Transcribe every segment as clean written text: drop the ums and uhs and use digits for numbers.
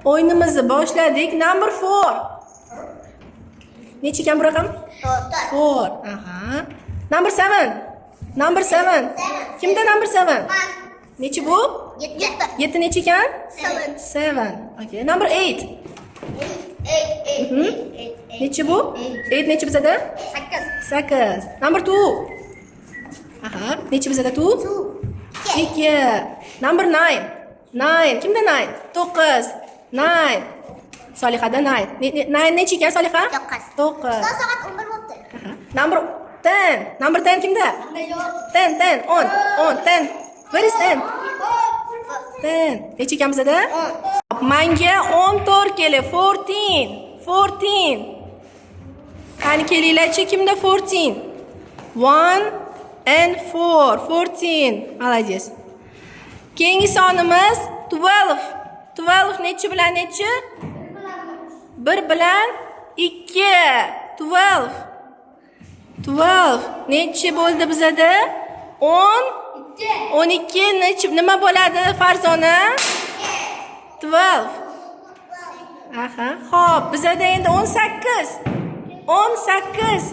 O'yinimizni boshladik. Number 4. Necha ekan bu raqam? 4. Aha. Number 7. Number 7. Kimda number 7? Necha bu? 7 necha ekan? 7. Okay. Number 8. 8. Necha bu? 8 necha bizada? 8. Number 2. Aha. Necha bizada 2? 2. Number 9. 9. Kimda 9? 9. 9. Solihada 9. 9 necha ekan Soliha? 9. Soat 11 bo'ldi. Number 10. Number 10 kimda? 10. 10. Where is 10? 10. Necha ekan bizada? 10. Menga 14 keli. 14. Qani kelinglarchi, kimda 14? 1 and 4. 14. Молодец. Keyingi sonimiz 12. 12 necha bilan necha? 1 bilan 2. 12. 12 necha bo'ldi bizada? 10. 12 necha nima bo'ladi Farzona? 12. Aha, xo'p, bizada endi 18. 18.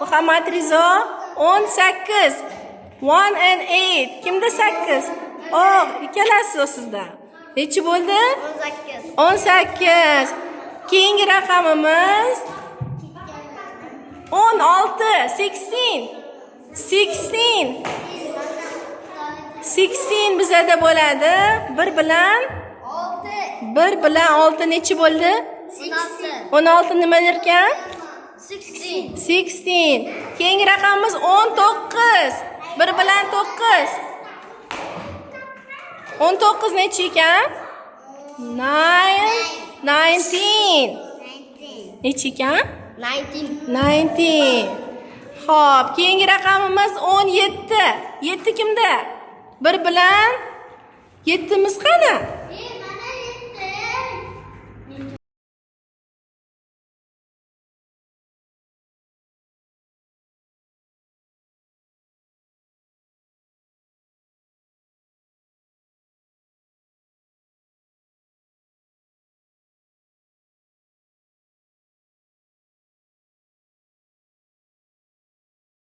Muhammad Rizo 18. 1 and 8. Kimda 8? Oh, ikkalasi sizda. Necha bo'ldi? 18. Keyingi raqamimiz 16. 16 bizada bo'ladi. 1 bilan 6 necha bo'ldi? 16 nima ekan? 16. Keyingi raqamimiz 19. 1 bilan 9. 19 necha ekan? 19. Necha ekan? 19. Xo'p, keyingi raqamimiz 17. 7 kimda? 1 bilan 7 qani?